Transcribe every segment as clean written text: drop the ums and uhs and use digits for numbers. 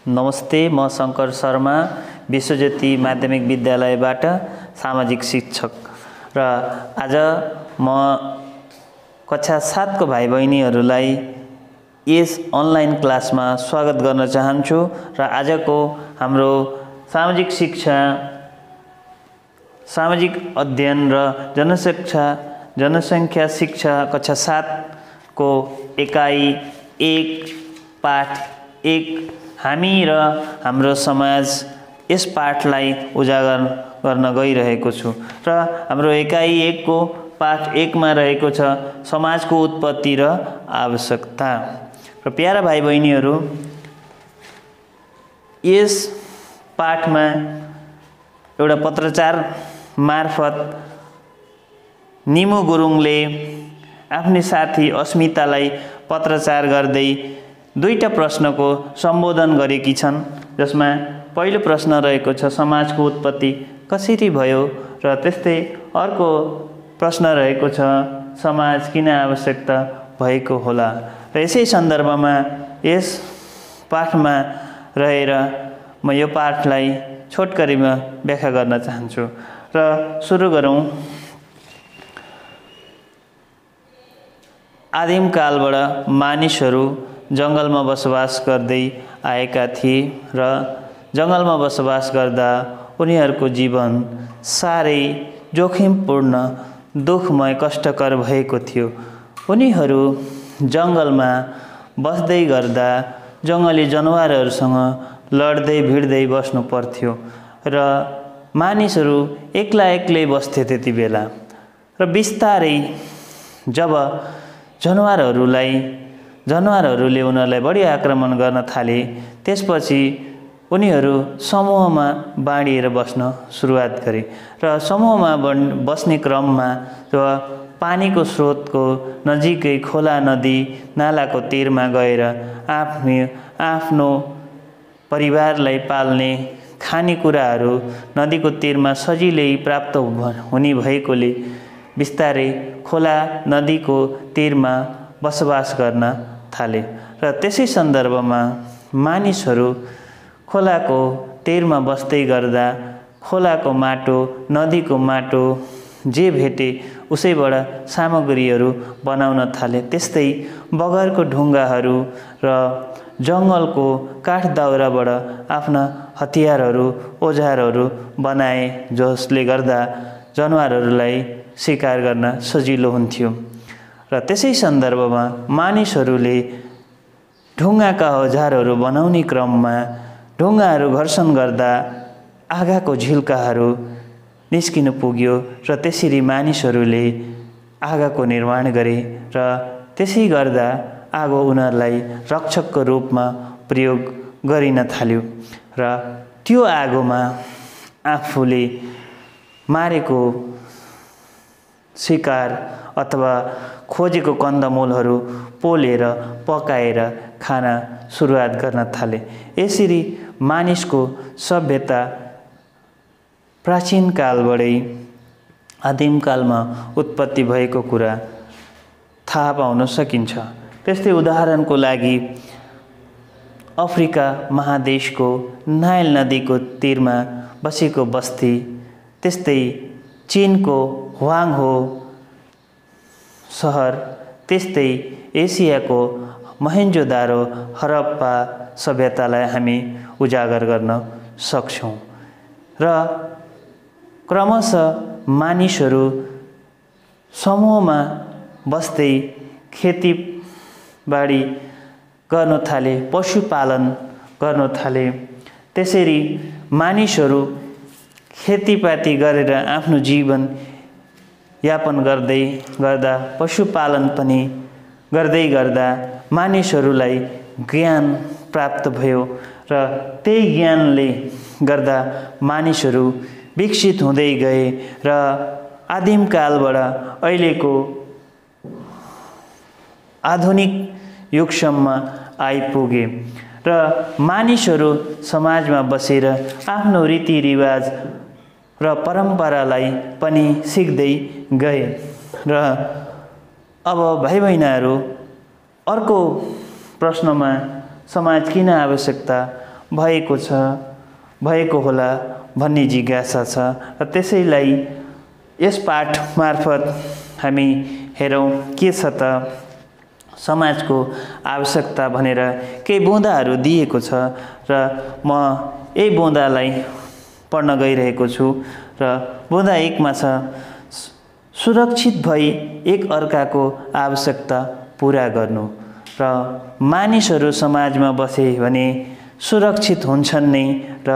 नमस्ते, म शङ्कर शर्मा विश्वज्योति माध्यमिक विद्यालयबाट सामाजिक शिक्षक र आज म कक्षा 7 को भाइ बहिनीहरूलाई यस अनलाइन क्लासमा स्वागत गर्न चाहन्छु र आजको हाम्रो सामाजिक शिक्षा, सामाजिक अध्ययन र जनसङ्ख्या शिक्षा कक्षा 7 को एकाइ 1 पाठ 1 हामी र हाम्रो समाज यस पाठलाई उजागर गर्न गइरहेको छु र हाम्रो एकाइ 1 को पाठ 1 मा रहेको छ समाजको उत्पत्ति र आवश्यकता। र प्यारा भाइ बहिनीहरू, यस पाठमा एउटा पत्रचार मार्फत निमु गुरुङले आफ्नी साथी अस्मितालाई पत्रचार गर्दै दुईटा प्रश्नको सम्बोधन गरेकी छन्, जसमा पहिलो प्रश्न रहेको छ समाजको उत्पत्ति कसरी भयो र त्यस्तै अर्को प्रश्न रहेको छ समाज किन आवश्यकता भएको होला। र यसै सन्दर्भमा यस पाठमा रहेर म यो पाठलाई छोटकरीमा व्याख्या गर्न चाहन्छु र सुरु गरौँ। आदिमकालबाट मानिसहरू जङ्गलमा बसोबास गर्दै आएका थिए र जङ्गलमा बसोबास गर्दा उनीहरूको जीवन साह्रै जोखिमपूर्ण, दुःखमय, कष्टकर भएको थियो। उनीहरू जङ्गलमा बस्दै गर्दा जङ्गली जनावरहरूसँग लड्दै भिड्दै बस्नु पर्थ्यो र मानिसहरू एक्लै एक्लै बस्थे त्यति बेला। र बिस्तारै जब जनावरहरूले उनीहरूलाई बढी आक्रमण गर्न थाले, त्यसपछि उनीहरू समूहमा बाँडिएर बस्न सुरुवात गरे र समूहमा बस्ने क्रममा पानीको स्रोतको नजिकै खोला, नदी, नालाको तीरमा गएर आफ्नो परिवारलाई पाल्ने खानेकुराहरू नदीको तीरमा सजिलै प्राप्त हुने भएकोले बिस्तारै खोला, नदीको तीरमा बसोबास गर्न थाले। र त्यसै सन्दर्भमा मानिसहरू खोलाको तीरमा बस्दै गर्दा खोलाको माटो, नदीको माटो जे भेटे उसैबाट सामग्रीहरू बनाउन थाले। त्यस्तै बगरको ढुङ्गाहरू र जङ्गलको काठ दाउराबाट आफ्ना हतियारहरू, औजारहरू बनाए, जसले गर्दा जनावरहरूलाई शिकार गर्न सजिलो हुन्थ्यो। र त्यसै सन्दर्भमा मानिसहरूले ढुङ्गाका औजारहरू बनाउने क्रममा ढुङ्गाहरू घर्षण गर्दा आगाको झिल्काहरू निस्किन पुग्यो र त्यसरी मानिसहरूले आगाको निर्माण गरे र त्यसै गर्दा आगो उनीहरूलाई रक्षकको रूपमा प्रयोग गरिन थाल्यो र त्यो आगोमा आफूले मारेको शिकार अथवा खोजेको कन्दमूलहरू पोलेर पकाएर खान सुरुवात गर्न थाले। यसरी मानिसको सभ्यता प्राचीन कालबाटै आदिमकालमा उत्पत्ति भएको कुरा थाहा पाउन सकिन्छ। त्यस्तै उदाहरणको लागि अफ्रिका महादेशको नाइल नदीको तीरमा बसेको बस्ती, त्यस्तै चीनको ह्वाङहो सहर, त्यस्तै एसियाको मोहेन्जोदारो, हरप्पा सभ्यतालाई हामी उजागर गर्न सक्छौँ। र क्रमशः मानिसहरू समूहमा बस्दै खेतीबाडी गर्न थाले, पशुपालन गर्न थाले। त्यसरी मानिसहरू खेतीपाती गरेर आफ्नो जीवन यापन गर्दै गर्दा, पशुपालन पनि गर्दै गर्दा मानिसहरूलाई ज्ञान प्राप्त भयो र त्यही ज्ञानले गर्दा मानिसहरू विकसित हुँदै गए र आदिमकालबाट अहिलेको आधुनिक युगसम्म आइपुगे र मानिसहरू समाजमा बसेर आफ्नो रीतिरिवाज र परम्परालाई पनि सिक्दै गए। र अब भाइ बहिनीहरू, अर्को प्रश्नमा समाज किन आवश्यकता भएको होला भन्ने जिज्ञासा छ। र त्यसैलाई यस पाठ मार्फत हामी हेरौँ के छ त समाजको आवश्यकता भनेर केही बुँदाहरू दिएको छ र म यही बुँदालाई पढ्न गइरहेको छु। र बुँदा 1 मा छ, सुरक्षित भई एक अर्काको आवश्यकता पूरा गर्नु। र मानिसहरू समाजमा बसे भने सुरक्षित हुन्छन् नै र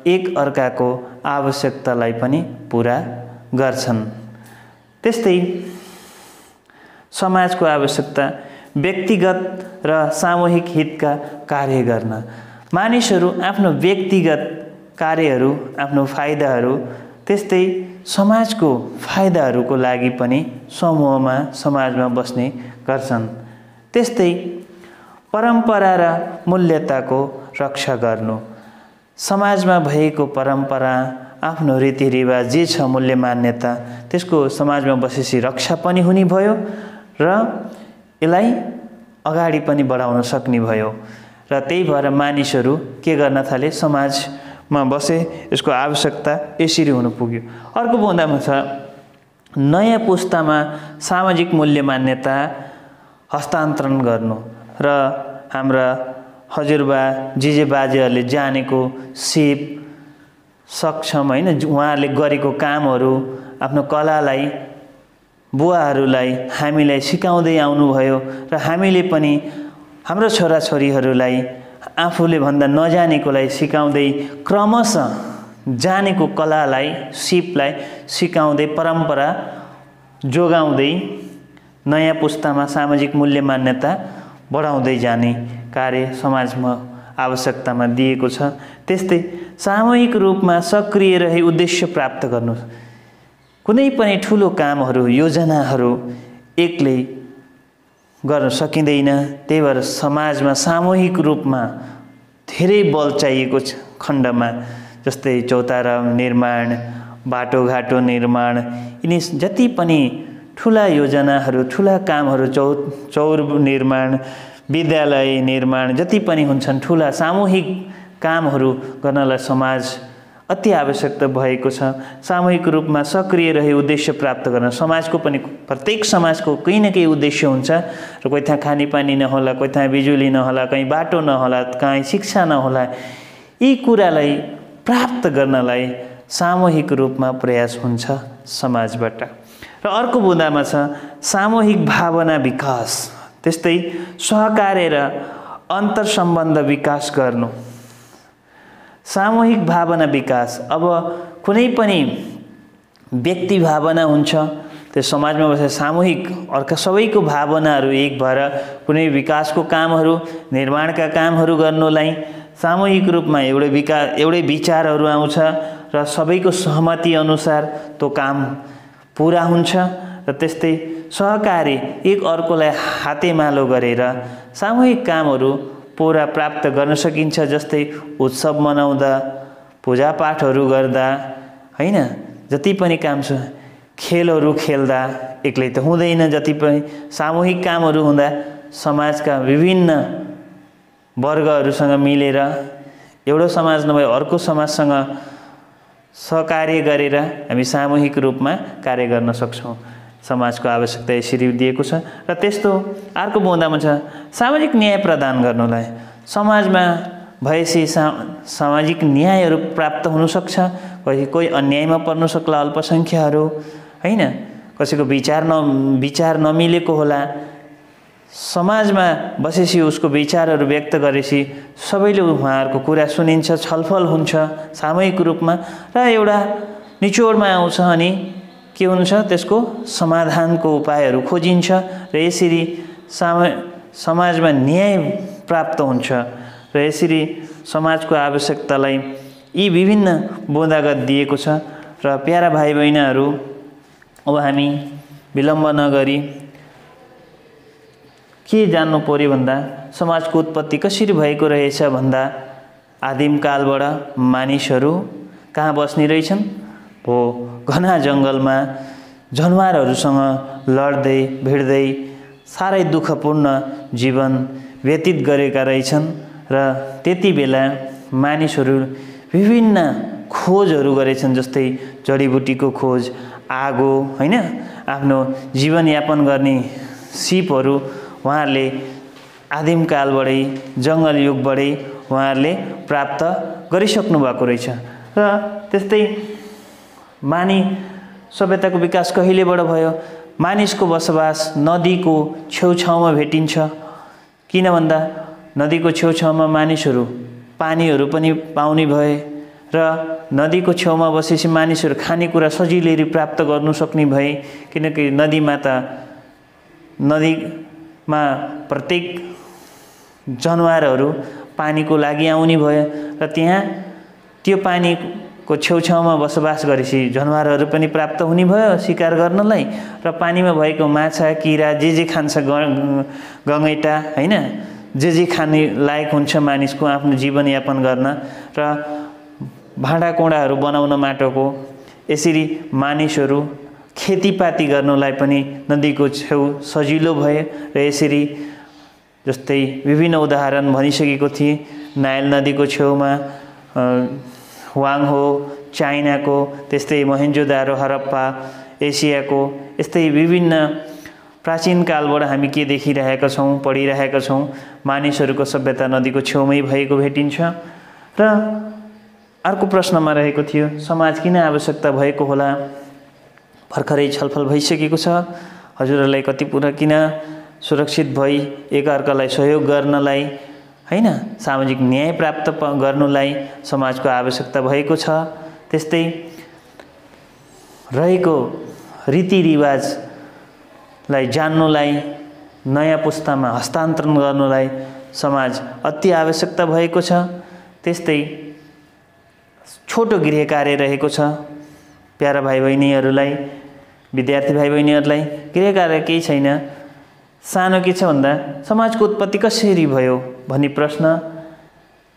एक अर्काको आवश्यकतालाई पनि पूरा गर्छन्। त्यस्तै समाजको आवश्यकता व्यक्तिगत र सामूहिक हितका कार्य गर्न। मानिसहरू आफ्नो व्यक्तिगत कार्यहरू, आफ्नो फाइदाहरू, त्यस्तै समाजको फाइदाहरूको लागि पनि समूहमा समाजमा बस्ने गर्छन्। त्यस्तै परम्परा र मूल्यताको रक्षा गर्नु। समाजमा भएको परम्परा, आफ्नो रीतिरिवाज जे छ, मूल्य मान्यता, त्यसको समाजमा बसेपछि रक्षा पनि हुने भयो र यसलाई अगाडि पनि बढाउन सक्ने भयो। र त्यही भएर मानिसहरू के गर्न थाले, समाजमा बसे, यसको आवश्यकता यसरी हुन पुग्यो। अर्को बुँदामा छ, नयाँ पुस्तामा सामाजिक मूल्य मान्यता हस्तान्तरण गर्नु। र हाम्रा हजुरबा जिजे बाजेहरूले जानेको सिप सक्षम हैन, उहाँहरूले गरेको कामहरू, आफ्नो कलालाई बुवाहरूलाई हामीलाई सिकाउँदै आउनुभयो र हामीले पनि हाम्रो छोराछोरीहरूलाई आफूले भन्दा नजानेकोलाई सिकाउँदै क्रमशः जानेको कलालाई, सिपलाई सिकाउँदै परम्परा जोगाउँदै नयाँ पुस्तामा सामाजिक मूल्य मान्यता बढाउँदै जाने कार्य समाजमा आवश्यकतामा दिएको छ। त्यस्तै सामूहिक रूपमा सक्रिय रही उद्देश्य प्राप्त गर्नु। कुनै पनि ठुलो कामहरू, योजनाहरू एक्लै गर्न सकिँदैन। त्यही भएर समाजमा सामूहिक रूपमा धेरै बल चाहिएको छ। खण्डमा जस्तै चौतारा निर्माण, बाटोघाटो निर्माण, यिनी जति पनि ठुला योजनाहरू, ठुला कामहरू, चौर निर्माण, विद्यालय निर्माण, जति पनि हुन्छन् ठुला सामूहिक कामहरू गर्नलाई समाज अति आवश्यकता भएको छ। सामूहिक रूपमा सक्रिय रही उद्देश्य प्राप्त गर्न। समाजको पनि प्रत्येक समाजको केही न केही उद्देश्य हुन्छ र कोही ठाउँ खानेपानी नहोला, कोही ठाउँ बिजुली नहोला, कहीँ बाटो नहोला, कहीँ शिक्षा नहोला। यी कुरालाई प्राप्त गर्नलाई सामूहिक रूपमा प्रयास हुन्छ समाजबाट। र अर्को बुँदामा छ, सामूहिक भावना विकास। त्यस्तै सहकार्य र अन्तर सम्बन्ध विकास गर्नु। सामूहिक भावना विकास। अब कुनै पनि व्यक्ति भावना हुन्छ, त्यो समाजमा बसेर सामूहिक अर्का सबैको भावनाहरू एक भएर कुनै विकासको कामहरू, निर्माणका कामहरू गर्नुलाई सामूहिक रूपमा एउटै विचारहरू आउँछ र सबैको सहमति अनुसार त्यो काम पुरा हुन्छ। र त्यस्तै सहकारी एक अर्कोलाई हातेमालो गरेर सामूहिक कामहरू पुरा प्राप्त गर्न सकिन्छ। जस्तै उत्सव मनाउँदा, पूजापाठहरू गर्दा, हैन, जति पनि काम छ, खेलहरू खेल्दा एक्लै त हुँदैन, जति पनि सामूहिक कामहरू हुँदा समाजका विभिन्न वर्गहरूसँग मिलेर एउटा समाज नभए अर्को समाजसँग सहकार्य गरेर हामी सामूहिक रूपमा कार्य गर्न सक्छौँ। समाजको आवश्यकता यसरी दिएको छ। र त्यस्तो अर्को बुँदामा छ, सामाजिक न्याय प्रदान गर्नुलाई। समाजमा भएपछि सामाजिक न्यायहरू प्राप्त हुनसक्छ। कोही अन्यायमा पर्न सक्ला, अल्पसङ्ख्यहरू, हैन, कसैको विचार नमिलेको होला। समाजमा बसेपछि उसको विचारहरू व्यक्त गरेपछि सबैले उहाँहरूको कुरा सुनिन्छ, छलफल हुन्छ सामूहिक रूपमा र एउटा निचोडमा आउँछ अनि के हुन्छ, त्यसको समाधानको उपायहरू खोजिन्छ र यसरी समाजमा न्याय प्राप्त हुन्छ। र यसरी समाजको आवश्यकतालाई यी विभिन्न बुँदागत दिएको छ। र प्यारा भाइ बहिनीहरू, अब हामी विलम्ब नगरी के जान्नु पर्यो भन्दा समाजको उत्पत्ति कसरी भएको रहेछ भन्दा आदिमकालबाट मानिसहरू कहाँ बस्ने रहेछन्, हो घना जङ्गलमा जनावरहरूसँग लड्दै भिड्दै साह्रै दुःखपूर्ण जीवन व्यतीत गरेका रहेछन्। र त्यति बेला मानिसहरू विभिन्न खोजहरू गरेछन्, जस्तै जडीबुटीको खोज, आगो, हैन, आफ्नो जीवनयापन गर्ने सिपहरू उहाँहरूले आदिमकालबाटै जङ्गल युगबाटै उहाँहरूले प्राप्त गरिसक्नु भएको रहेछ। र त्यस्तै सभ्यताको विकास कहिलेबाट भयो? मानिसको बसोबास नदीको छेउछाउमा भेटिन्छ। किन भन्दा नदीको छेउछाउमा मानिसहरू पानीहरू पनि पाउने भए र नदीको छेउमा बसेपछि मानिसहरू खानेकुरा सजिलै प्राप्त गर्नु सक्ने भए, किनकि नदीमा प्रत्येक जनावरहरू पानीको लागि आउने भयो र त्यहाँ त्यो पानीको छेउछाउमा बसोबास गरेपछि जनावरहरू पनि प्राप्त हुने भयो शिकार गर्नलाई, र पानीमा भएको माछा, किरा जे खान्छ, गङ्गैटा, हैन, जे खाने लायक हुन्छ मानिसको आफ्नो जीवनयापन गर्न, र भाँडाकुँडाहरू बनाउन माटोको, यसरी मानिसहरू खेतीपाती गर्नलाई पनि नदीको छेउ सजिलो भयो। र यसरी जस्तै विभिन्न उदाहरण भनिसकेको थिएँ। नाइल नदीको छेउमा वाङहो चाइनाको, त्यस्तै मोहेन्जोदारो हरप्पा एसियाको, यस्तै विभिन्न प्राचीन कालबाट हामी के देखिरहेका छौँ, पढिरहेका छौँ, मानिसहरूको सभ्यता नदीको छेउमै भएको भेटिन्छ। र अर्को प्रश्नमा रहेको थियो, समाज किन आवश्यकता भएको होला? भर्खरै छलफल भइसकेको छ। हजुरहरूलाई कति पुरा किन सुरक्षित भई एकअर्कालाई सहयोग गर्नलाई, हैन, सामाजिक न्याय प्राप्त गर्नुलाई समाजको आवश्यकता भएको छ। त्यस्तै रहेको रीतिरिवाजलाई जान्नुलाई, नयाँ पुस्तामा हस्तान्तरण गर्नुलाई समाज अति आवश्यकता भएको छ। त्यस्तै छोटो गृह कार्य रहेको छ। प्यारा भाइ बहिनीहरूलाई, विद्यार्थी भाइ बहिनीहरूलाई गृह कार्य केही छैन। सानो के छ भन्दा समाजको उत्पत्ति कसरी भयो भन्ने प्रश्न,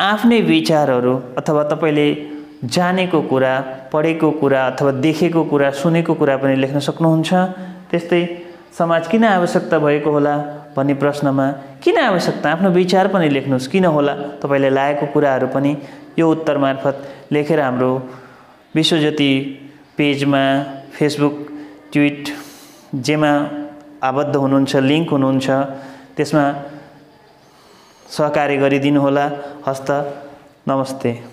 आफ्नै विचारहरू अथवा तपाईँले जानेको कुरा, पढेको कुरा अथवा देखेको कुरा, सुनेको कुरा पनि लेख्न सक्नुहुन्छ। त्यस्तै समाज किन आवश्यकता भएको होला भन्ने प्रश्नमा किन आवश्यकता, आफ्नो विचार पनि लेख्नुहोस्, किन होला, तपाईँले लागेको कुराहरू पनि यो उत्तर मार्फत लेखेर हाम्रो विश्वज्योति पेजमा, फेसबुक, ट्विट जेमा आबद्ध हुनुहुन्छ, लिङ्क हुनुहुन्छ, त्यसमा सहकार्य गरिदिनु होला। हस्त, नमस्ते।